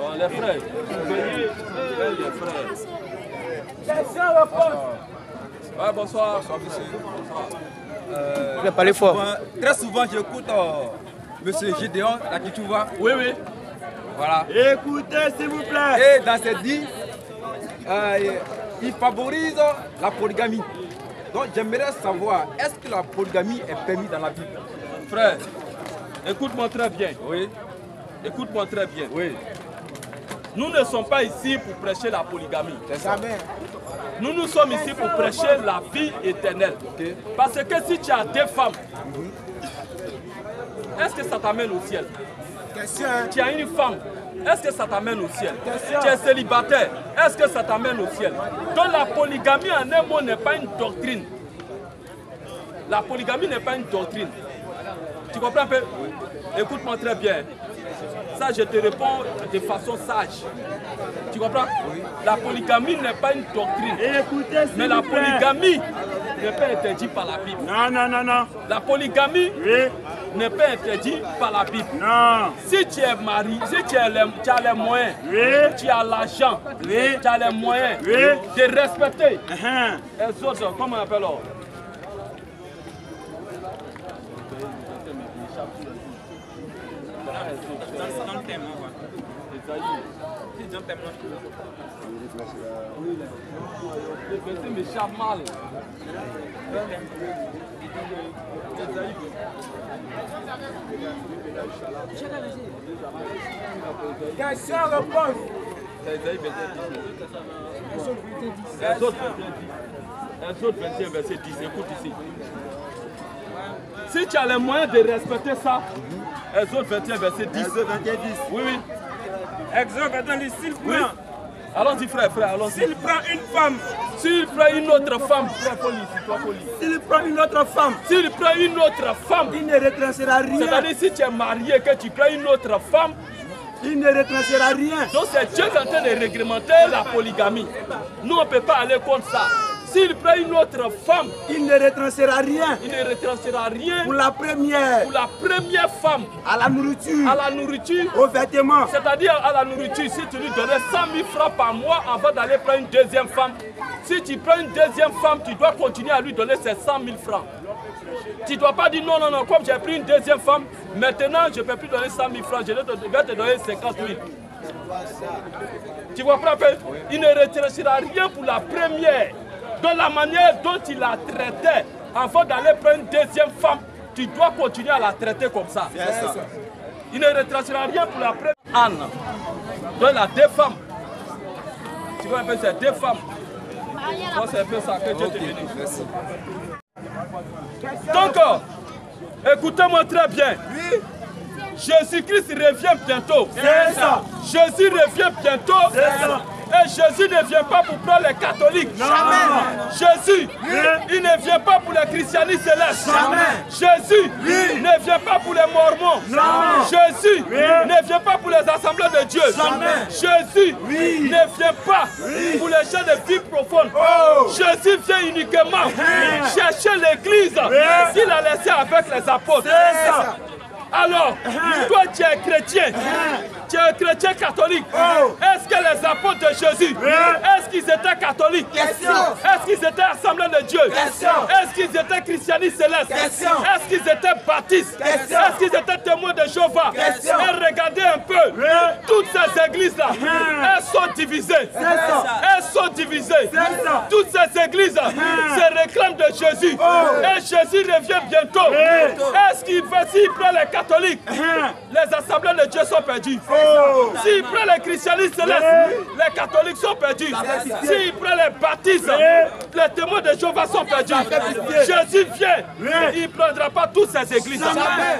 Bon, les frères, les frères. Ouais, bonsoir. Bonsoir, monsieur. Je vais parler fort. Très souvent, j'écoute monsieur Gédéon, là qui tu vois. Oui, oui. Voilà. Écoutez, s'il vous plaît. Et dans ses dits, il favorise la polygamie. Donc, j'aimerais savoir, est-ce que la polygamie est permise dans la Bible? Frère, écoute-moi très bien. Oui. Écoute-moi très bien. Oui. Nous ne sommes pas ici pour prêcher la polygamie. C'est ça. Nous sommes ici pour prêcher la vie éternelle. Okay. Parce que si tu as deux femmes, est-ce que ça t'amène au ciel? Question. Tu as une femme, est-ce que ça t'amène au ciel? Question. Tu es célibataire, est-ce que ça t'amène au ciel? Donc la polygamie en un mot n'est pas une doctrine. La polygamie n'est pas une doctrine. Tu comprends un peu? Oui. Écoute-moi très bien. Ça, je te réponds de façon sage. Tu comprends? Oui. La polygamie n'est pas une doctrine. Écoutez, mais la polygamie n'est pas interdite par la Bible. Non, non, non, non. La polygamie n'est pas interdite par la Bible. Non. Si tu es marié, si tu as les moyens, tu as l'argent, tu as les moyens de respecter les autres, comment on appelle? Dans le thème, le m'échappe mal. Question, réponse. Les autres 21 verset 10, écoute ici. Si tu as les moyens de respecter ça, Exode 21 verset 10. Exode 21 10. Oui, oui. Exode 21 10. S'il prend. Oui. Allons-y, frère, allons-y. S'il prend une femme. S'il prend une autre femme, frère, s'il prend une autre femme. S'il prend une autre femme, il ne retrancera rien. C'est-à-dire si tu es marié et que tu prends une autre femme, il ne retrancera rien. Donc c'est Dieu qui est en train de réglementer la polygamie. Nous, on ne peut pas aller contre ça. S'il prend une autre femme, il ne retrancera rien. Il ne retrancera rien. Pour la première. Pour la première femme. À la nourriture. À la nourriture. Aux vêtements. C'est-à-dire à la nourriture, si tu lui donnais 100 000 francs par mois avant d'aller prendre une deuxième femme, si tu prends une deuxième femme, tu dois continuer à lui donner ces 100 000 francs. Tu ne dois pas dire non, non, non, comme j'ai pris une deuxième femme, maintenant je ne peux plus donner 100 000 francs, je vais te donner 50 000. Tu vois, frère, il ne retrancera rien pour la première. De la manière dont il la traitait, avant d'aller prendre une deuxième femme, tu dois continuer à la traiter comme ça. Ça. Il ne retracera rien pour la première. Anne, donc la deux femmes. Tu vois un peu, c'est deux femmes. Donc c'est un peu ça que Dieu te bénisse. Donc, écoutez-moi très bien. Oui. Jésus-Christ revient bientôt. C'est ça. Jésus revient bientôt. C'est ça. Et Jésus ne vient pas pour prendre les catholiques. Jamais. Jésus, il ne vient pas pour les christianistes célestes. Jamais. Jésus ne vient pas pour les mormons. Jamais. Jésus ne vient pas pour les assemblées de Dieu. Jamais. Jésus ne vient pas pour les gens de vie profonde. Oh. Jésus vient uniquement chercher l'église qu'il a laissée avec les apôtres. C'est ça. Alors, toi tu es chrétien, tu es un chrétien catholique. Est-ce que les apôtres de Jésus, est-ce qu'ils étaient catholiques? Est-ce qu'ils étaient assemblés de Dieu? Est-ce qu'ils étaient christianistes célestes? Est-ce qu'ils étaient baptistes? Est-ce qu'ils étaient témoins de Jéhovah? Et regardez un peu, toutes ces églises-là, elles sont divisées. Elles sont divisées. Toutes ces églises se réclament de Jésus. Et Jésus revient bientôt. Est-ce qu'il veut, s'il prend les catholiques, les assemblées de Dieu sont perdues. S'il prend les christianistes célestes, les catholiques sont perdus. S'il prend les baptistes, les témoins de Jéhovah sont perdus. Jésus vient, il ne prendra pas toutes ces églises.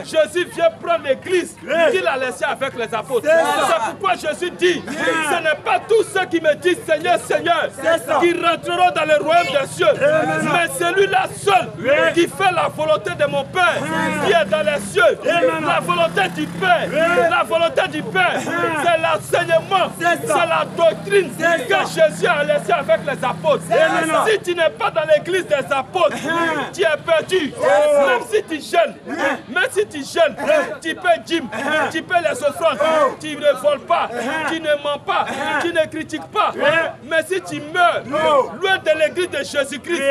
Jésus vient prendre l'église qu'il a laissée avec les apôtres. C'est pourquoi Jésus dit, ce n'est pas tous ceux qui me disent Seigneur, Seigneur, qui rentreront dans le royaume des cieux, mais celui-là seul qui fait la volonté de mon Père qui est dans les cieux. La volonté du Père, la volonté du Père, c'est l'enseignement C'est la doctrine que Jésus a laissée avec les apôtres. Si tu n'es pas dans l'église des apôtres, tu es perdu. Même si tu jeûnes, tu payes dîmes, tu payes les offrandes, tu ne voles pas, tu ne mens pas, tu ne critiques pas. Mais si tu meurs loin de l'église de Jésus-Christ,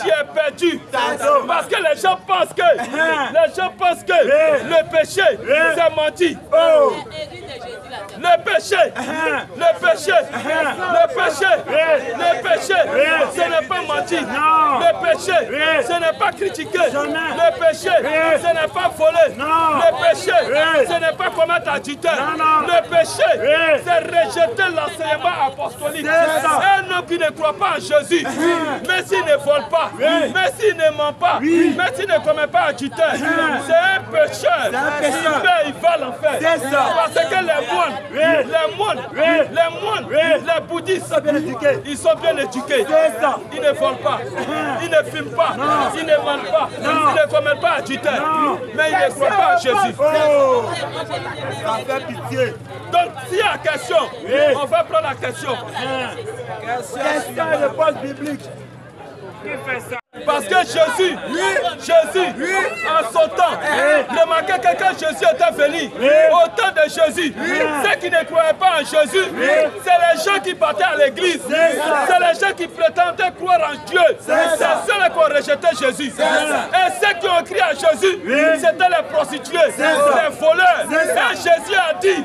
tu es perdu. Parce que les gens pensent que le péché, c'est mentir. Le péché, ce n'est pas mentir. Le péché, ce n'est pas critiquer. Le péché, ce n'est pas voler. Le péché, ce n'est pas commettre adultère. Le péché, c'est rejeter l'enseignement apostolique. Un homme qui ne croit pas en Jésus, mais s'il ne vole pas, mais s'il ne ment pas, mais s'il ne commet pas adultère, c'est un pécheur. Il va l'enfer. Parce que les moines, les bouddhistes, ils sont bien éduqués. Ils ne volent pas, ils ne fument pas, ils ne mentent pas, ils ne commettent pas adultère. Mais ils ne croient pas en Jésus. Ça fait pitié. Donc, s'il y a question, on va prendre la question. Question et réponse biblique. Qui fait ça? Parce que Jésus, en son temps, remarquez que quand Jésus était venu, au temps de Jésus, ceux qui ne croyaient pas en Jésus, c'est les gens qui partaient à l'église, c'est les gens qui prétendaient croire en Dieu, c'est ceux qui ont rejeté Jésus. Et ceux qui ont crié à Jésus, c'était les prostituées, les voleurs. Et Jésus a dit,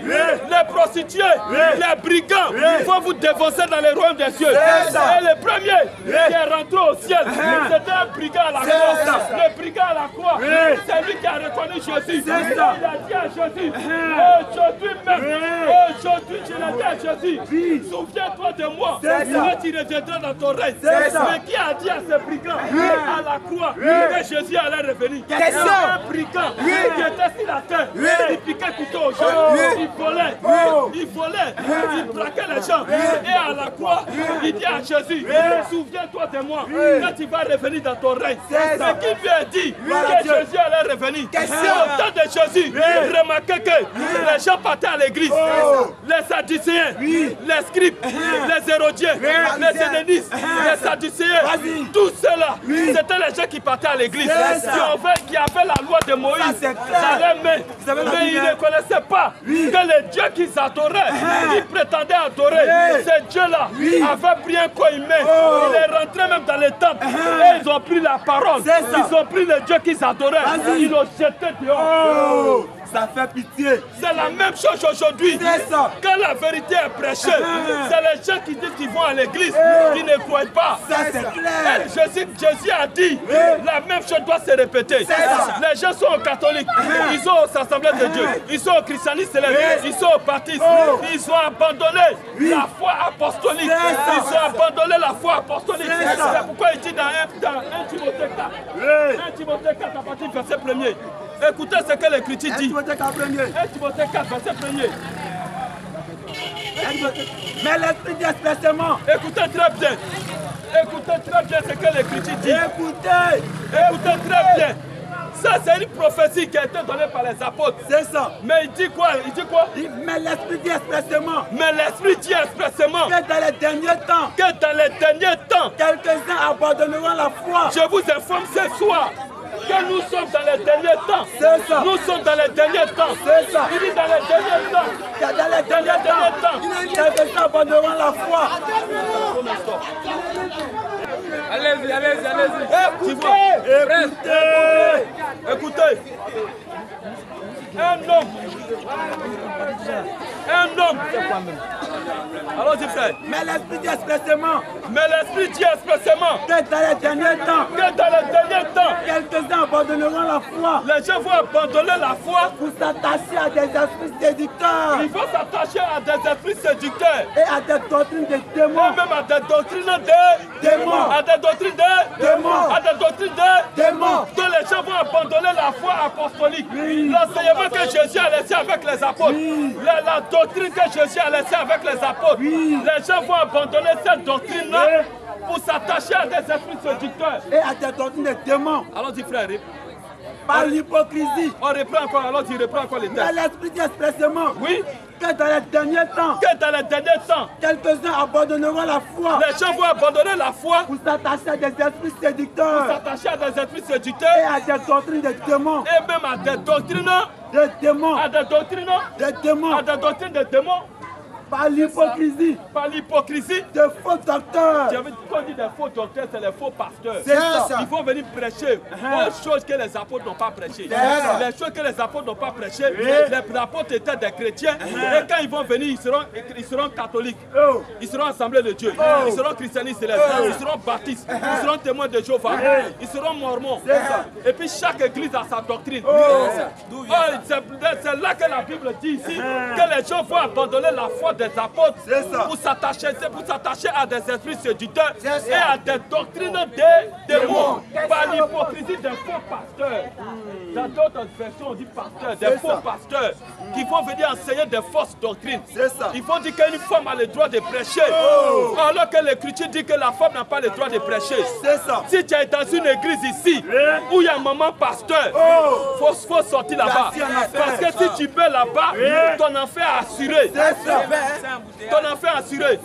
les prostituées, les brigands, il faut vous défoncer dans les royaumes des cieux. Et le premier qui est rentré au ciel, c'était un brigand à la croix. Le brigand à la croix, c'est lui qui a reconnu Jésus. Il a dit à Jésus, aujourd'hui même, aujourd'hui je l'ai dit à Jésus, souviens-toi de moi, quand tu reviendras dans ton règne. Mais qui a dit à ce brigand à la croix que Jésus allait revenir? Un brigand qui était sur la terre, il piquait couteau aux gens, il volait, il braquait les gens. Et à la croix, il dit à Jésus, souviens-toi de moi, quand tu vas revenir dans ton règne. C'est qui lui a dit que Jésus allait revenir. Au temps de Jésus, remarquez que les gens partaient à l'église. Les Sadducéens, les scribes, les Hérodiens, les Hélénistes, les Sadducéens, tous ceux-là, c'était les gens qui partaient à l'église, qui avaient la loi de Moïse dans leurs mains. Mais ils ne connaissaient pas que le Dieu qu'ils adoraient, qu'ils prétendaient adorer, ce Dieu-là avait pris un coin humain. Il est rentré même dans les temples. Et ils ont pris la parole, ils ont pris le Dieu qu'ils adoraient, ils l'ont jeté dehors. Ça fait pitié. C'est la même chose aujourd'hui. Quand la vérité est prêchée, c'est les gens qui disent qu'ils vont à l'église, qui ne croient pas. Ça c'est clair. Jésus a dit, la même chose doit se répéter. Les gens sont catholiques, ils sont aux assemblées de Dieu, ils sont aux christianistes, ils sont aux baptistes, ils ont abandonné la foi apostolique. Ils ont abandonné la foi apostolique. C'est pourquoi il dit dans 1 Timothée 4, 1 Timothée 4 à partir du verset 1er. Écoutez ce que l'Écriture dit. 1 Timothée 4, verset 1er. Mais l'Esprit dit expressément. Écoutez très bien. Écoutez très bien ce que l'Écriture dit. Écoutez très bien. Ça, c'est une prophétie qui a été donnée par les apôtres. C'est ça. Mais il dit quoi? Mais l'Esprit dit expressément. Mais l'Esprit dit expressément. Que dans les derniers temps. Quelques-uns abandonneront la foi. Je vous informe ce soir que nous sommes dans les derniers temps. C'est ça. Nous sommes dans les derniers temps. C'est ça. Il dit dans les derniers temps. Dans les derniers temps. Quelques-uns abandonneront la foi. Allez-y. Écoutez. Un homme. Allons-y, frère. Mais l'Esprit dit expressément. Que dans les derniers temps. Quelques-uns abandonneront la foi. Les gens vont abandonner la foi. Pour s'attacher à des esprits séducteurs. Ils vont s'attacher à des esprits séducteurs. Et à des doctrines de démons. Et même à des doctrines de démons. Donc les gens vont abandonner la foi apostolique. L'enseignement que Jésus a laissé avec les apôtres. La doctrine que Jésus a laissée avec les apôtres. Les gens vont abandonner cette doctrine-là pour s'attacher à des esprits séducteurs. Et à des doctrines de démons. Allons-y, frère. Par l'hypocrisie. On reprend encore, allons-y, reprend encore les textes. Mais l'Esprit dit expressément. Oui. Que dans les derniers temps. Que dans les derniers temps. Quelques-uns abandonneront la foi. Les gens vont abandonner la foi. Pour s'attacher à des esprits séducteurs. Pour s'attacher à des esprits séducteurs. Et à des doctrines de démons. Et même à des doctrines. De démons. À des doctrines. De démons. À des doctrines de démons. Par l'hypocrisie. Par l'hypocrisie. De faux docteurs. Quand on dit des faux docteurs, c'est les faux pasteurs. C'est ça. Ils vont venir prêcher autre chose que les apôtres n'ont pas prêché. Les choses que les apôtres n'ont pas prêché, les apôtres étaient des chrétiens. Et quand ils vont venir, ils seront catholiques. Ils seront assemblés de Dieu. Ils seront christianistes célestes. Ils seront baptistes. Ils seront témoins de Jéhovah. Ils seront mormons. Et puis chaque église a sa doctrine. C'est là que la Bible dit ici que les gens vont abandonner la foi des apôtres pour s'attacher à des esprits séducteurs et à des doctrines des démons par l'hypocrisie des faux pasteurs. Dans d'autres versions, on dit pasteurs, des faux pasteurs qui vont venir enseigner des fausses doctrines. Ils vont dire qu'une femme a le droit de prêcher, alors que l'Écriture dit que la femme n'a pas le droit de prêcher. Si tu es dans une église ici où il y a un maman pasteur, faut sortir là-bas. Parce que si tu mets là-bas, ton enfer est assuré. Ton enfer assuré.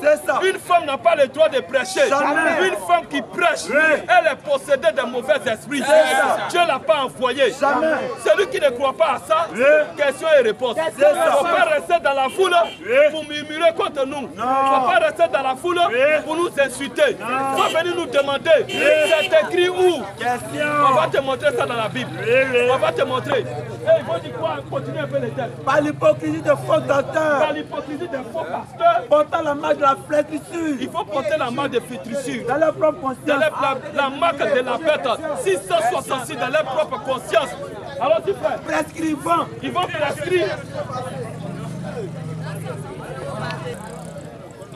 Une femme n'a pas le droit de prêcher. Une femme qui prêche, elle est possédée de mauvais esprits. Dieu ne l'a pas envoyé. Celui qui ne croit pas à ça, question et réponse. Il ne faut pas rester dans la foule pour murmurer contre nous. Il ne faut pas rester dans la foule pour nous insulter. Il faut venir nous demander, c'est écrit où? On va te montrer ça dans la Bible. On va te montrer. Et il faut dire quoi? Continue un peu les textes. Par l'hypocrisie de faux docteurs. Par l'hypocrisie de faux pasteurs. Portant la marque de la flétrissure. Il faut porter la marque de flétrissure. Dans leur propre conscience. La marque de la bête. 666 dans leur propre conscience. Alors, tu frère. Prescrivant. Ils vont prescrire.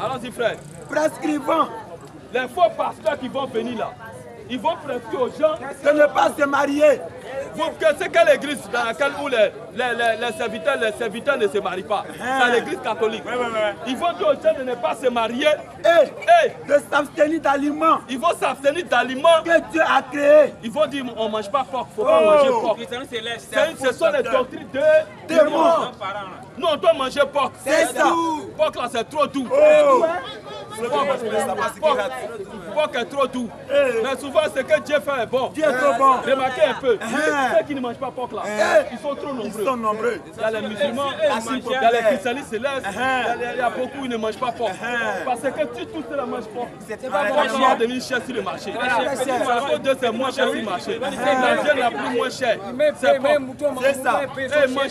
Allons-y, frère. Prescrivant. Les faux pasteurs qui vont venir là, ils vont prescrire aux gens de ne pas se marier. C'est quelle église dans laquelle où les serviteurs ne se marient pas? C'est l'église catholique. Ils vont dire aux gens de ne pas se marier et de s'abstenir d'aliments. Ils vont s'abstenir d'aliments que Dieu a créés. Ils vont dire on ne mange pas porc, il ne faut pas manger porc. Ce sont les doctrines de démons. Nous on doit manger porc. C'est ça. Porc là c'est trop doux. Porc est trop doux. Mais souvent ce que Dieu fait est bon. Dieu est trop bon. Remarquez un peu. Ceux qui ne mangent pas porc là, ils sont trop nombreux. Il y a les musulmans, il y a les christianistes célestes, il y a beaucoup qui ne mangent pas porc. Parce que si tous ceux-là mangent porc, porc va devenir cher sur le marché. À cause de c'est moins cher sur le marché. La viande la plus moins chère, c'est porc. C'est ça. Et moi,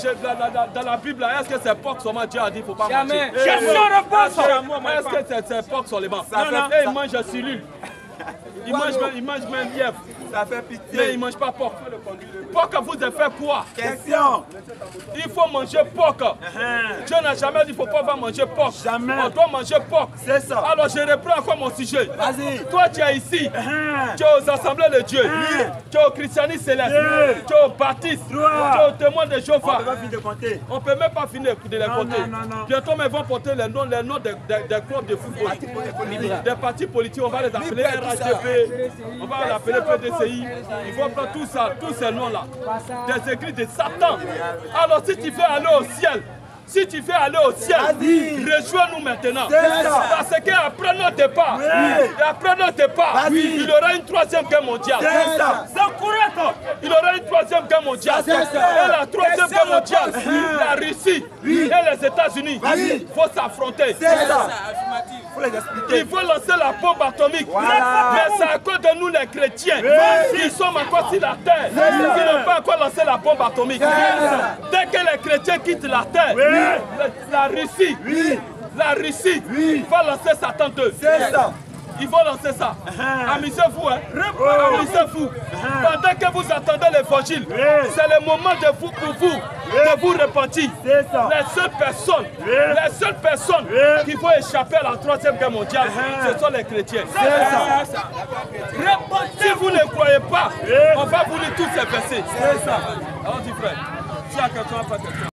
dans la Bible, est-ce que c'est porc seulement Dieu a dit qu'il ne faut pas manger? Est-ce que c'est porc seulement? Et ils mangent cellule. Ils mangent même lièvre. Ça fait pitié. Mais ils ne mangent pas porc. Porc vous a fait quoi? Question. Il faut manger porc. Dieu n'a jamais dit qu'il ne faut pas manger porc. Jamais. On doit manger porc. C'est ça. Alors je reprends encore mon sujet. Vas-y. Toi tu es ici. Tu es aux assemblées de Dieu. Tu es au christianisme céleste. Tu es au baptiste. Tu es au témoin de Jéhovah. On ne peut même pas finir de les compter. Bientôt ils vont porter les noms des clubs de football. Des partis politiques. On va les appeler RHDP. On va les appeler PDCI. Il faut prendre tout ça, tous ces noms-là. Des écrits de Satan. Alors si tu veux aller au ciel, rejoins-nous maintenant. Parce qu'après notre départ, il y aura une troisième guerre mondiale. Il y aura une troisième guerre mondiale. Et la troisième guerre mondiale, la Russie et les États-Unis vont s'affronter. Il faut lancer la bombe atomique. Mais c'est à cause de nous les chrétiens qui sommes encore sur la terre qui n'ont pas encore lancé la bombe atomique. Dès que les chrétiens quittent la terre, la Russie va lancer Satan 2. Ils vont lancer ça. Amusez-vous, hein. Amusez-vous. Pendant que vous attendez l'évangile, c'est le moment de vous, pour vous, de vous repentir. Les seules personnes qui vont échapper à la troisième guerre mondiale, ce sont les chrétiens. Si vous ne croyez pas, on va vous lire tous ces versets. Allons-y, frère. Si il y a quelqu'un, pas question.